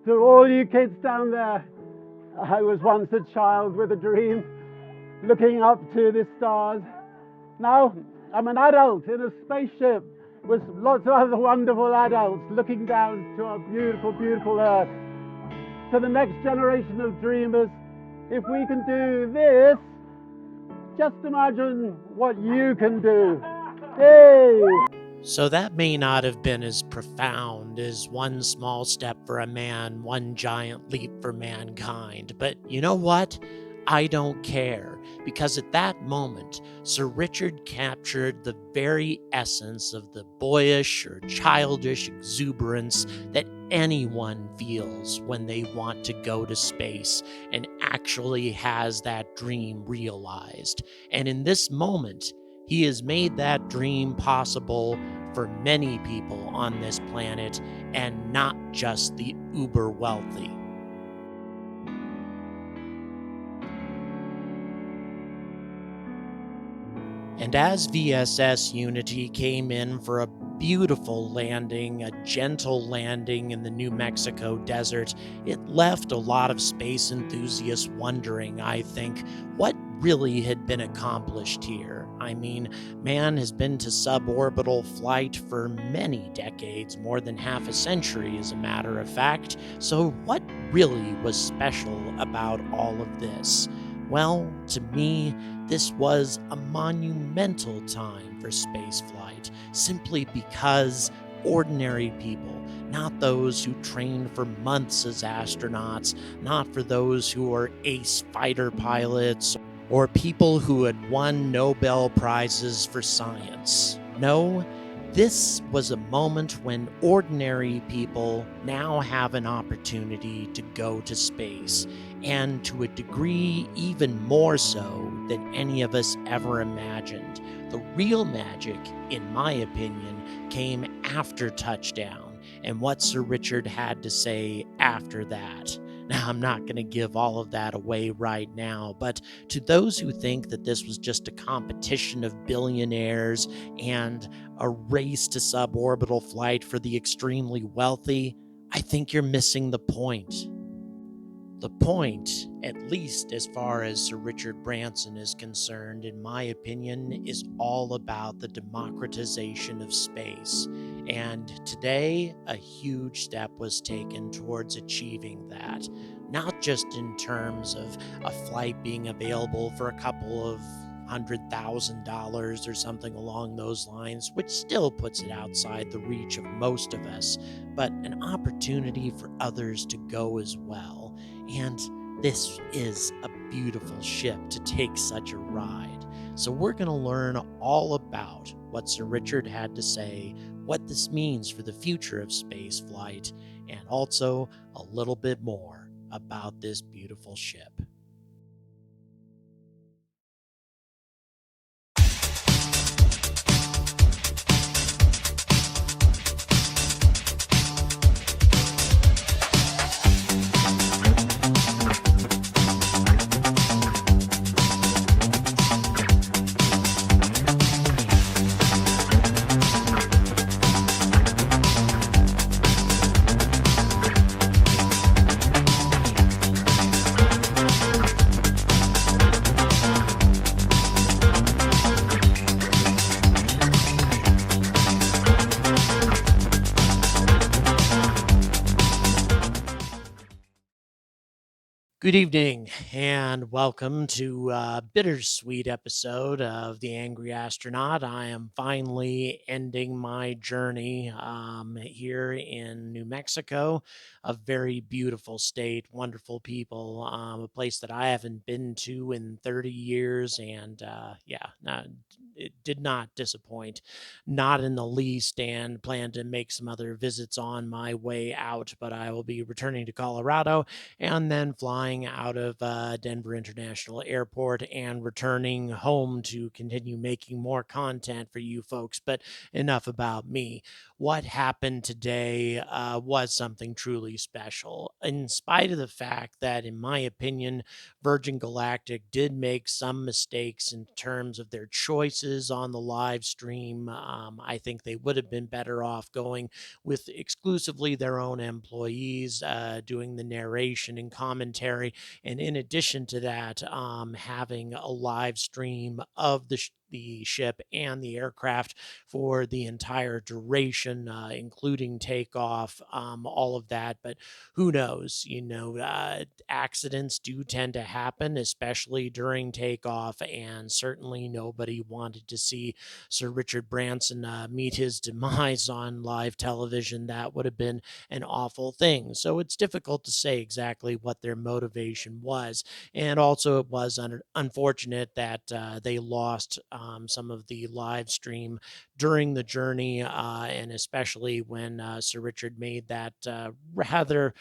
To all you kids down there, I was once a child with a dream, looking up to the stars. Now I'm an adult in a spaceship with lots of other wonderful adults looking down to our beautiful, beautiful Earth. To the next generation of dreamers, if we can do this, just imagine what you can do. Hey! So that may not have been as profound as one small step for a man, one giant leap for mankind. But you know what? I don't care, because at that moment, Sir Richard captured the very essence of the boyish or childish exuberance that anyone feels when they want to go to space and actually has that dream realized. And in this moment, he has made that dream possible for many people on this planet, and not just the uber wealthy. And as VSS Unity came in for a beautiful landing, a gentle landing in the New Mexico desert, it left a lot of space enthusiasts wondering, I think, what really had been accomplished here. I mean, man has been to suborbital flight for many decades, more than half a century as a matter of fact, so what really was special about all of this? Well, to me, this was a monumental time for spaceflight, simply because ordinary people, not those who trained for months as astronauts, not for those who are ace fighter pilots, or people who had won Nobel Prizes for science. No, this was a moment when ordinary people now have an opportunity to go to space, and to a degree even more so than any of us ever imagined. The real magic, in my opinion, came after touchdown, and what Sir Richard had to say after that. Now, I'm not going to give all of that away right now, but to those who think that this was just a competition of billionaires and a race to suborbital flight for the extremely wealthy, I think you're missing the point. The point, at least as far as Sir Richard Branson is concerned, in my opinion, is all about the democratization of space. And today, a huge step was taken towards achieving that. Not just in terms of a flight being available for a couple of $100,000 or something along those lines, which still puts it outside the reach of most of us, but an opportunity for others to go as well. And this is a beautiful ship to take such a ride. So we're going to learn all about what Sir Richard had to say, what this means for the future of space flight, and also a little bit more about this beautiful ship. Good evening, and welcome to a bittersweet episode of The Angry Astronaut. I am finally ending my journey here in New Mexico, a very beautiful state, wonderful people, a place that I haven't been to in 30 years, and it did not disappoint, not in the least, and plan to make some other visits on my way out, but I will be returning to Colorado and then flying out of Denver International Airport and returning home to continue making more content for you folks. But enough about me. what happened today was something truly special, in spite of the fact that, in my opinion, Virgin Galactic did make some mistakes in terms of their choices on the live stream. I think they would have been better off going with exclusively their own employees doing the narration and commentary. And in addition to that, having a live stream of the ship and the aircraft for the entire duration, including takeoff, all of that. But who knows? Accidents do tend to happen, especially during takeoff. And certainly nobody wanted to see Sir Richard Branson meet his demise on live television. That would have been an awful thing. So it's difficult to say exactly what their motivation was. And also, it was unfortunate that they lost some of the live stream during the journey, and especially when Sir Richard made that rather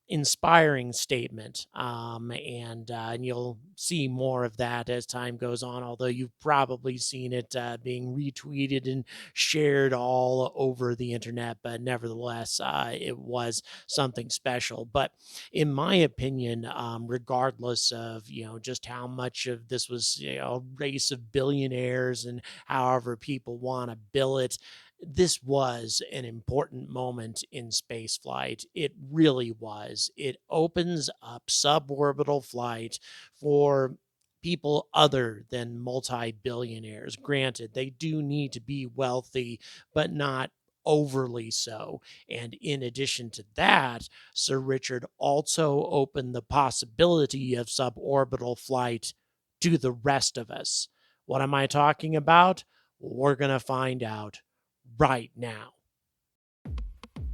inspiring statement. And you'll see more of that as time goes on, although you've probably seen it being retweeted and shared all over the internet. But nevertheless, it was something special. But in my opinion, regardless of just how much of this was a race of billionaires and however people want to bill it, this was an important moment in spaceflight. It really was. It opens up suborbital flight for people other than multi-billionaires. Granted, they do need to be wealthy, but not overly so. And in addition to that, Sir Richard also opened the possibility of suborbital flight to the rest of us. What am I talking about? We're going to find out right now.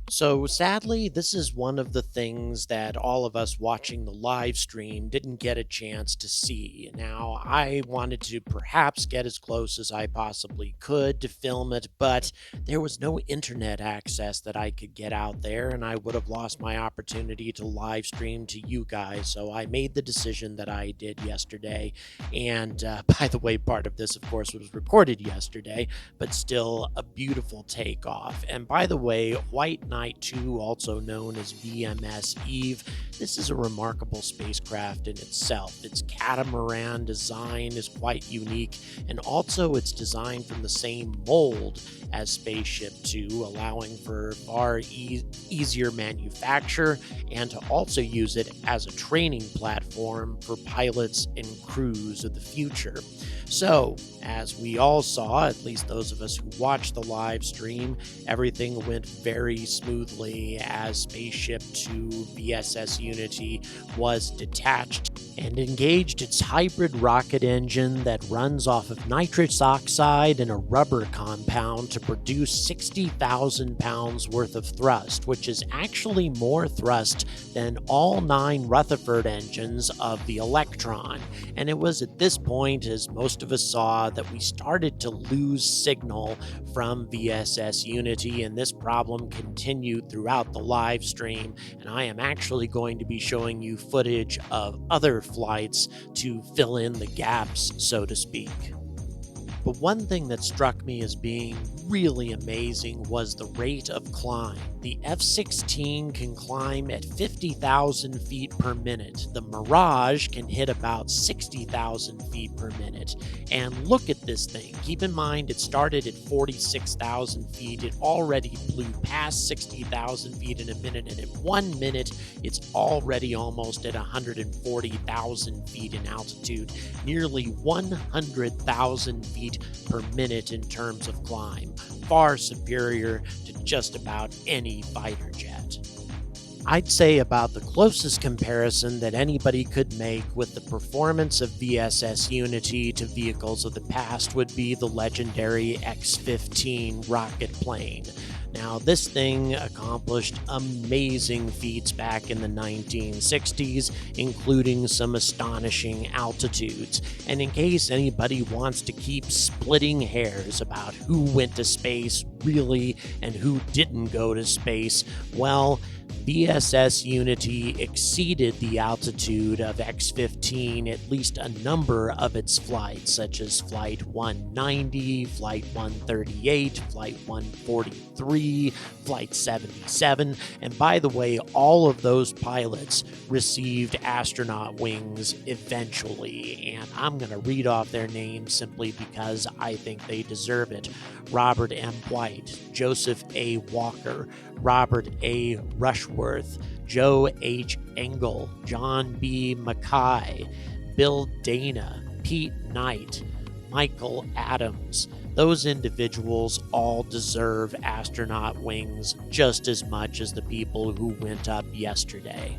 So sadly, this is one of the things that all of us watching the live stream didn't get a chance to see. Now, I wanted to perhaps get as close as I possibly could to film it, but there was no internet access that I could get out there, and I would have lost my opportunity to live stream to you guys. So I made the decision that I did yesterday. And by the way, part of this, of course, was recorded yesterday, but still a beautiful takeoff. And by the way, White Knight 2, also known as VMS Eve, this is a remarkable spacecraft in itself. Its catamaran design is quite unique, and also it's designed from the same mold as Spaceship Two, allowing for far easier manufacture and to also use it as a training platform for pilots and crews of the future. So, as we all saw, at least those of us who watched the live stream, everything went very smoothly as Spaceship Two VSS Unity was detached and engaged its hybrid rocket engine that runs off of nitrous oxide and a rubber compound to produce 60,000 pounds worth of thrust, which is actually more thrust than all 9 Rutherford engines of the Electron. And it was at this point, as most of us saw, that we started to lose signal from VSS Unity, and this problem continued throughout the live stream. And I am actually going to be showing you footage of other flights to fill in the gaps, so to speak. But one thing that struck me as being really amazing was the rate of climb. The F-16 can climb at 50,000 feet per minute. The Mirage can hit about 60,000 feet per minute. And look at this thing. Keep in mind, it started at 46,000 feet. It already blew past 60,000 feet in a minute. And in 1 minute, it's already almost at 140,000 feet in altitude. Nearly 100,000 feet per minute in terms of climb, far superior to just about any fighter jet. I'd say about the closest comparison that anybody could make with the performance of VSS Unity to vehicles of the past would be the legendary X-15 rocket plane. Now, this thing accomplished amazing feats back in the 1960s, including some astonishing altitudes. And in case anybody wants to keep splitting hairs about who went to space really and who didn't go to space, well, VSS Unity exceeded the altitude of X-15 at least a number of its flights, such as Flight 190, Flight 138, Flight 143, Flight 77, and by the way, all of those pilots received astronaut wings eventually, and I'm going to read off their names simply because I think they deserve it. Robert M. White, Joseph A. Walker, Robert A. Rushworth, Joe H. Engel, John B. Mackay, Bill Dana, Pete Knight, Michael Adams. Those individuals all deserve astronaut wings just as much as the people who went up yesterday.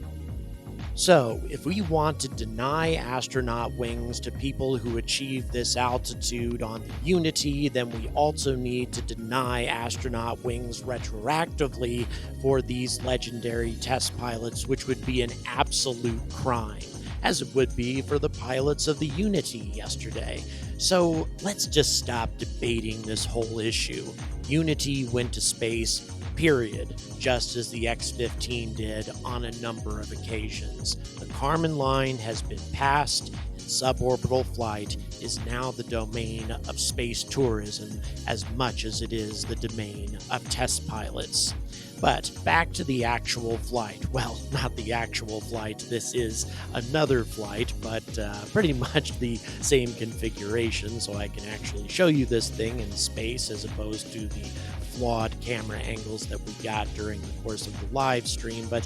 So, if we want to deny astronaut wings to people who achieve this altitude on the Unity, then we also need to deny astronaut wings retroactively for these legendary test pilots, which would be an absolute crime, as it would be for the pilots of the Unity yesterday. So, let's just stop debating this whole issue. Unity went to space, period, just as the X-15 did on a number of occasions. The Kármán line has been passed, and suborbital flight is now the domain of space tourism as much as it is the domain of test pilots. But back to the actual flight. Well, not the actual flight. This is another flight, but pretty much the same configuration, so I can actually show you this thing in space as opposed to the flawed camera angles that we got during the course of the live stream. But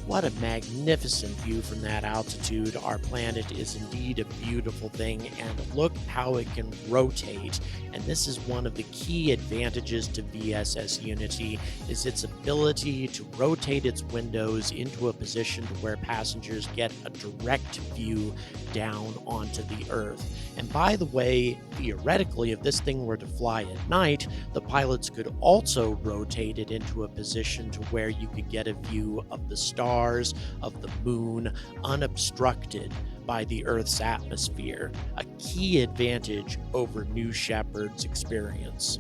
what a magnificent view from that altitude. Our planet is indeed a beautiful thing, and look how it can rotate. And this is one of the key advantages to VSS Unity, is its ability to rotate its windows into a position to where passengers get a direct view down onto the Earth. And by the way, theoretically, if this thing were to fly at night, the pilots could also rotate it into a position to where you could get a view of the stars, of the moon, unobstructed by the Earth's atmosphere, a key advantage over New Shepard's experience.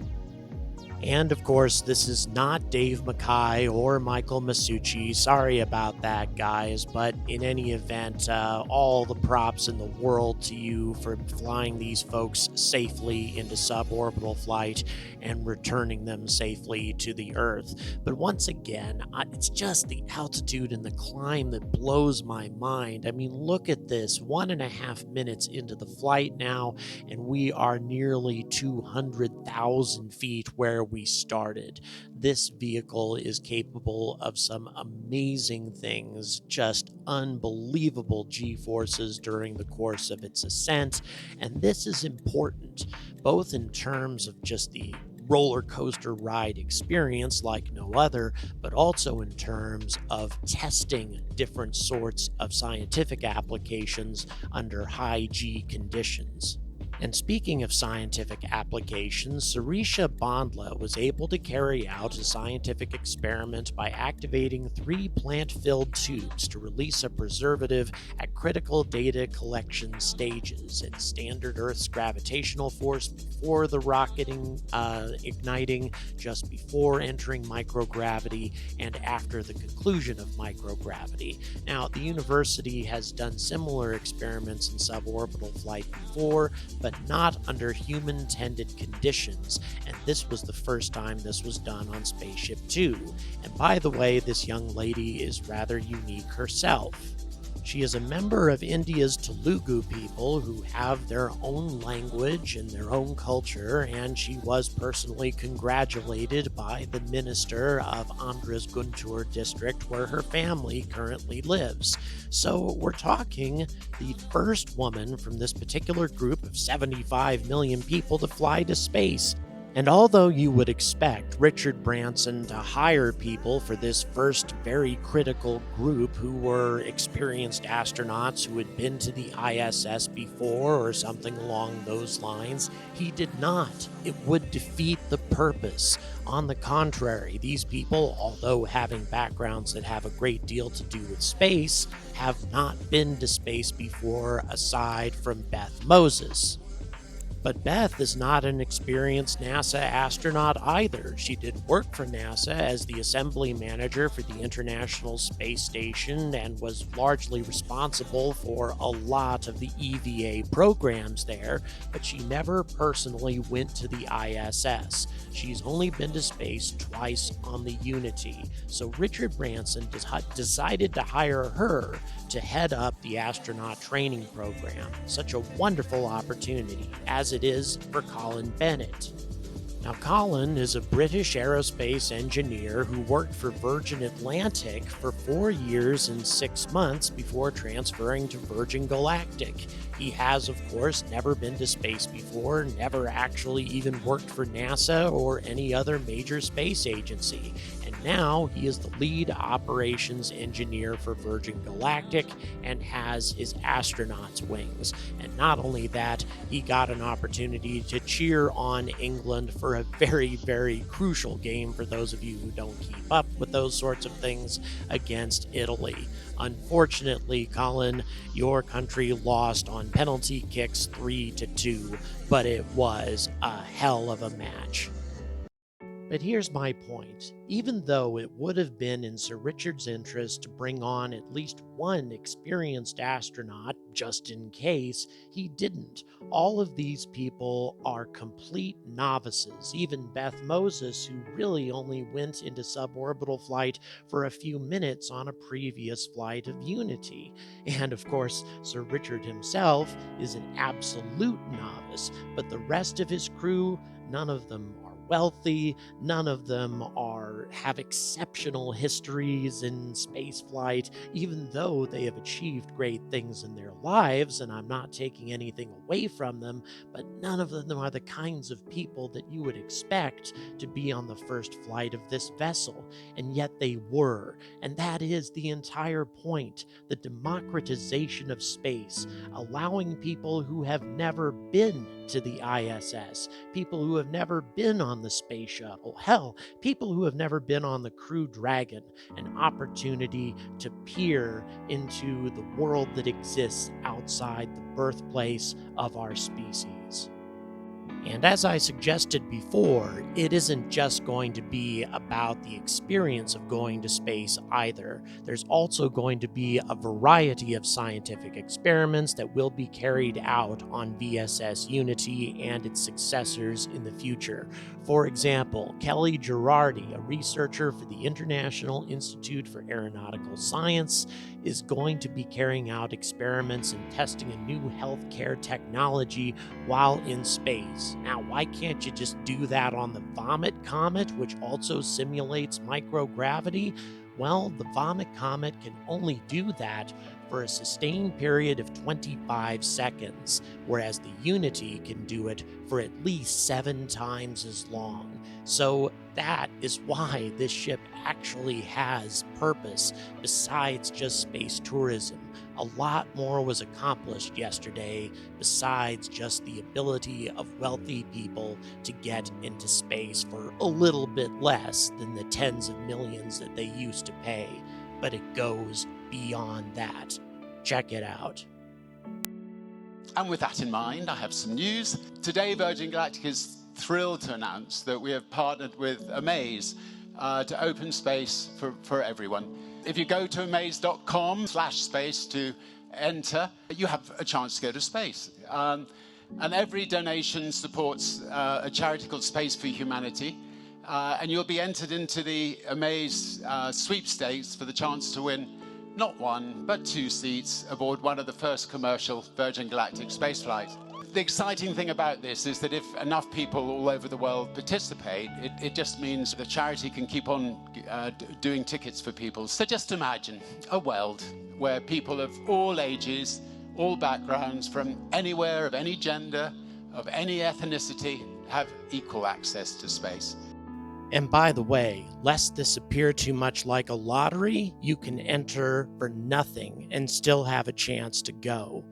And of course, this is not Dave Mackay or Michael Masucci. Sorry about that, guys. But in any event, all the props in the world to you for flying these folks safely into suborbital flight and returning them safely to the Earth. But once again, it's just the altitude and the climb that blows my mind. I mean, look at this. 1.5 minutes into the flight now, and we are nearly 200,000 feet where we started. This vehicle is capable of some amazing things, just unbelievable G-forces during the course of its ascent, and this is important, both in terms of just the roller coaster ride experience like no other, but also in terms of testing different sorts of scientific applications under high G conditions. And speaking of scientific applications, Sarisha Bondla was able to carry out a scientific experiment by activating 3 plant-filled tubes to release a preservative at critical data collection stages at standard Earth's gravitational force before the rocketing igniting, just before entering microgravity, and after the conclusion of microgravity. Now, the university has done similar experiments in suborbital flight before, but not under human-tended conditions, and this was the first time this was done on Spaceship Two. And by the way, this young lady is rather unique herself. She is a member of India's Telugu people who have their own language and their own culture, and she was personally congratulated by the minister of Andhra's Guntur district, where her family currently lives. So we're talking the first woman from this particular group of 75 million people to fly to space. And although you would expect Richard Branson to hire people for this first very critical group who were experienced astronauts who had been to the ISS before or something along those lines, he did not. It would defeat the purpose. On the contrary, these people, although having backgrounds that have a great deal to do with space, have not been to space before aside from Beth Moses. But Beth is not an experienced NASA astronaut either. She did work for NASA as the assembly manager for the International Space Station and was largely responsible for a lot of the EVA programs there, but she never personally went to the ISS. She's only been to space twice on the Unity, so Richard Branson decided to hire her to head up the astronaut training program. Such a wonderful opportunity, as it is for Colin Bennett. Now, Colin is a British aerospace engineer who worked for Virgin Atlantic for 4 years and 6 months before transferring to Virgin Galactic. He has, of course, never been to space before, never actually even worked for NASA or any other major space agency. And now he is the lead operations engineer for Virgin Galactic and has his astronaut's wings. And not only that, he got an opportunity to cheer on England for a very, very crucial game, for those of you who don't keep up with those sorts of things, against Italy. Unfortunately, Colin, your country lost on penalty kicks 3-2, but it was a hell of a match. But here's my point. Even though it would have been in Sir Richard's interest to bring on at least one experienced astronaut, just in case, he didn't. All of these people are complete novices. Even Beth Moses, who really only went into suborbital flight for a few minutes on a previous flight of Unity. And of course, Sir Richard himself is an absolute novice, but the rest of his crew, none of them are wealthy, none of them have exceptional histories in spaceflight, even though they have achieved great things in their lives, and I'm not taking anything away from them, but none of them are the kinds of people that you would expect to be on the first flight of this vessel, and yet they were. And that is the entire point, the democratization of space, allowing people who have never been to the ISS, people who have never been on the space shuttle, hell, people who have never been on the Crew Dragon, an opportunity to peer into the world that exists outside the birthplace of our species. And as I suggested before, it isn't just going to be about the experience of going to space either. There's also going to be a variety of scientific experiments that will be carried out on VSS Unity and its successors in the future. For example, Kelly Girardi, a researcher for the International Institute for Aeronautical Science, is going to be carrying out experiments and testing a new healthcare technology while in space. Now, why can't you just do that on the Vomit Comet, which also simulates microgravity? Well, the Vomit Comet can only do that for a sustained period of 25 seconds, whereas the Unity can do it for at least 7 times as long. So that is why this ship actually has purpose besides just space tourism. A lot more was accomplished yesterday besides just the ability of wealthy people to get into space for a little bit less than the tens of millions that they used to pay. But it goes beyond that. Check it out. And with that in mind, I have some news. Today, Virgin Galactic is thrilled to announce that we have partnered with Amaze to open space for everyone. If you go to amaze.com/space to enter, you have a chance to go to space. And every donation supports a charity called Space for Humanity. And you'll be entered into the Amaze sweepstakes for the chance to win not 1, but 2 seats aboard one of the first commercial Virgin Galactic spaceflights. The exciting thing about this is that if enough people all over the world participate, it just means the charity can keep on doing tickets for people. So just imagine a world where people of all ages, all backgrounds, from anywhere, of any gender, of any ethnicity, have equal access to space. And by the way, lest this appear too much like a lottery, you can enter for nothing and still have a chance to go.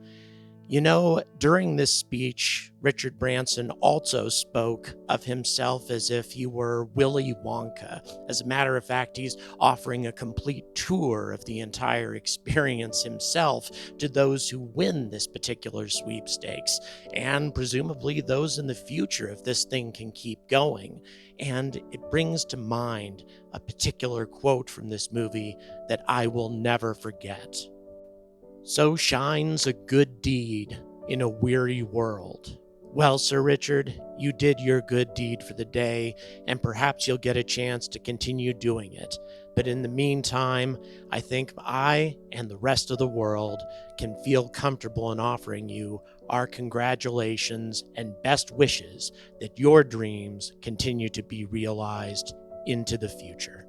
You know, during this speech, Richard Branson also spoke of himself as if he were Willy Wonka. As a matter of fact, he's offering a complete tour of the entire experience himself to those who win this particular sweepstakes, and presumably those in the future if this thing can keep going. And it brings to mind a particular quote from this movie that I will never forget. So shines a good deed in a weary world. Well, Sir Richard, you did your good deed for the day, and perhaps you'll get a chance to continue doing it. But in the meantime, I think I and the rest of the world can feel comfortable in offering you our congratulations and best wishes that your dreams continue to be realized into the future.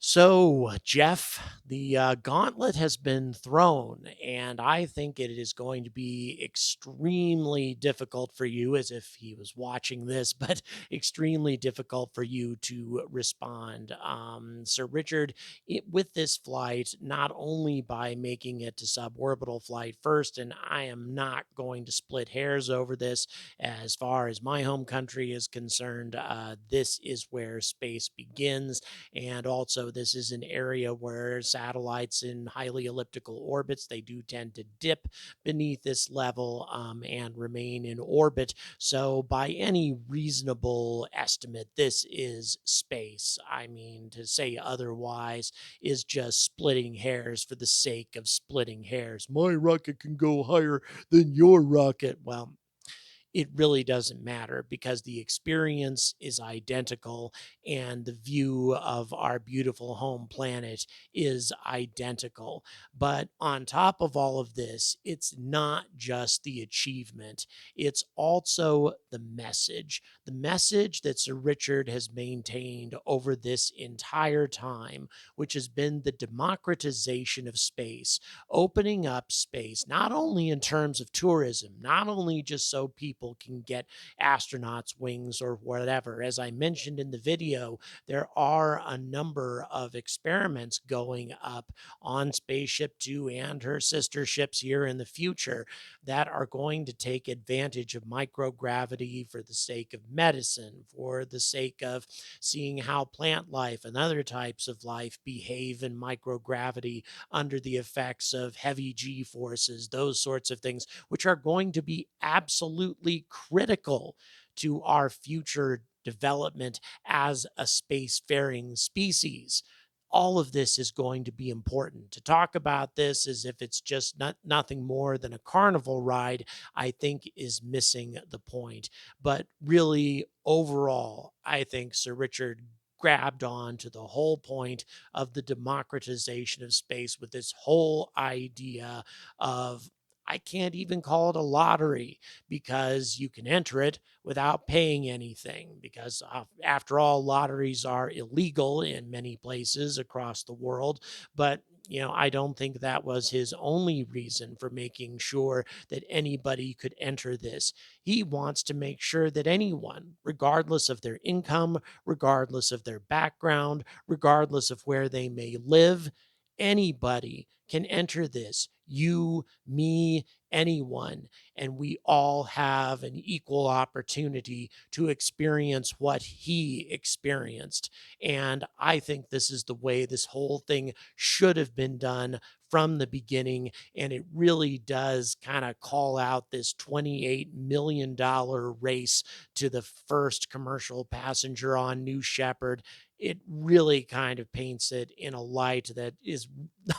So, Jeff, the gauntlet has been thrown, and I think it is going to be extremely difficult for you, as if he was watching this, but extremely difficult for you to respond. Sir Richard, with this flight, not only by making it to suborbital flight first, and I am not going to split hairs over this as far as my home country is concerned, this is where space begins. And also, this is an area where satellites in highly elliptical orbits, they do tend to dip beneath this level and remain in orbit. So, by any reasonable estimate, this is space. I mean, to say otherwise is just splitting hairs for the sake of splitting hairs. My rocket can go higher than your rocket. Well, it really doesn't matter because the experience is identical and the view of our beautiful home planet is identical. But on top of all of this, it's not just the achievement, it's also the message that Sir Richard has maintained over this entire time, which has been the democratization of space, opening up space, not only in terms of tourism, not only just so people can get astronauts' wings or whatever. As I mentioned in the video, there are a number of experiments going up on Spaceship Two and her sister ships here in the future that are going to take advantage of microgravity for the sake of medicine, for the sake of seeing how plant life and other types of life behave in microgravity under the effects of heavy G forces, those sorts of things, which are going to be absolutely critical to our future development as a spacefaring species. All of this is going to be important. To talk about this as if it's just nothing more than a carnival ride, I think is missing the point. But really, overall, I think Sir Richard grabbed on to the whole point of the democratization of space with this whole idea of, I can't even call it a lottery because you can enter it without paying anything. Because after all, lotteries are illegal in many places across the world. But I don't think that was his only reason for making sure that anybody could enter this. He wants to make sure that anyone, regardless of their income, regardless of their background, regardless of where they may live, anybody can enter this. You, me, anyone. And we all have an equal opportunity to experience what he experienced. And I think this is the way this whole thing should have been done from the beginning. And it really does kind of call out this $28 million race to the first commercial passenger on New Shepard. It really kind of paints it in a light that is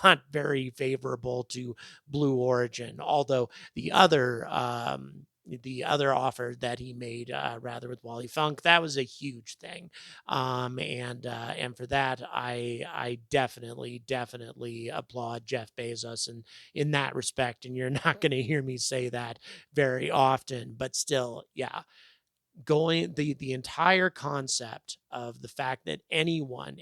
not very favorable to Blue Origin. Although the other offer that he made, rather with Wally Funk, that was a huge thing, and for that, I definitely applaud Jeff Bezos in that respect. And you're not going to hear me say that very often, but still, yeah, going the entire concept of the fact that anyone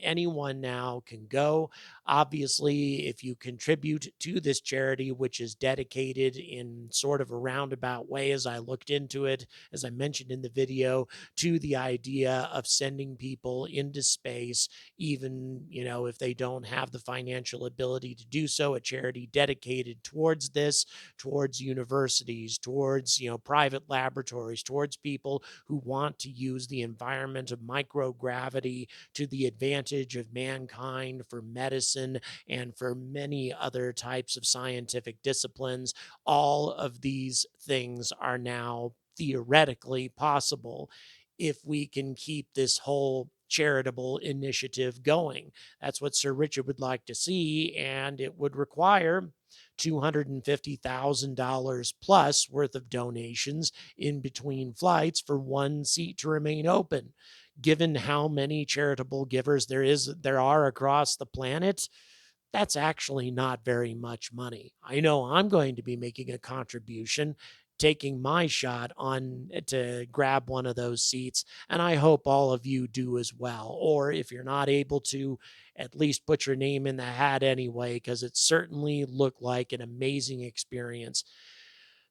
now can go, Obviously, if you contribute to this charity, which is dedicated in sort of a roundabout way, as I looked into it, as I mentioned in the video, to the idea of sending people into space, even, if they don't have the financial ability to do so, a charity dedicated towards this, towards universities, towards, private laboratories, towards people who want to use the environment of microgravity to the advantage of mankind for medicine and for many other types of scientific disciplines. All of these things are now theoretically possible if we can keep this whole charitable initiative going. That's what Sir Richard would like to see, and it would require $250,000 plus worth of donations in between flights for one seat to remain open. Given how many charitable givers there are across the planet, that's actually not very much money. I know I'm going to be making a contribution, taking my shot on to grab one of those seats, and I hope all of you do as well. Or if you're not able to, at least put your name in the hat anyway, because it certainly looked like an amazing experience.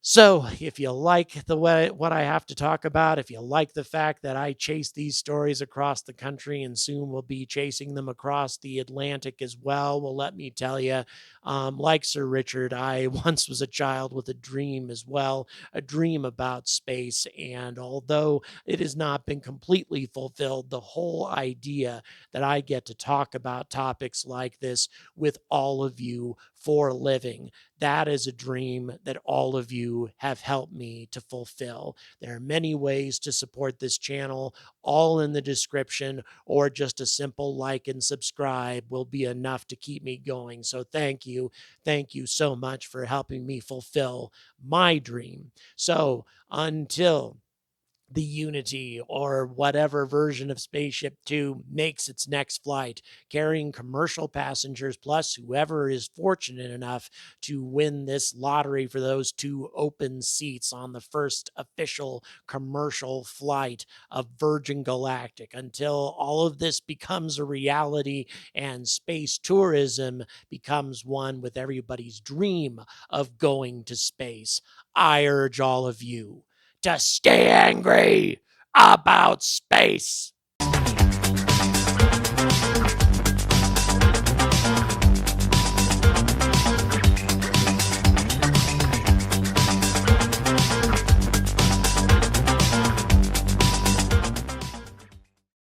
So, if you like what I have to talk about, if you like the fact that I chase these stories across the country and soon will be chasing them across the Atlantic as well, let me tell you, like Sir Richard, I once was a child with a dream as well, a dream about space. And although it has not been completely fulfilled, the whole idea that I get to talk about topics like this with all of you for a living, that is a dream that all of you have helped me to fulfill. There are many ways to support this channel, all in the description, or just a simple like and subscribe will be enough to keep me going. So thank you. Thank you so much for helping me fulfill my dream. So until the Unity or whatever version of Spaceship Two makes its next flight, carrying commercial passengers plus whoever is fortunate enough to win this lottery for those two open seats on the first official commercial flight of Virgin Galactic. Until all of this becomes a reality and space tourism becomes one with everybody's dream of going to space, I urge all of you to stay angry about space.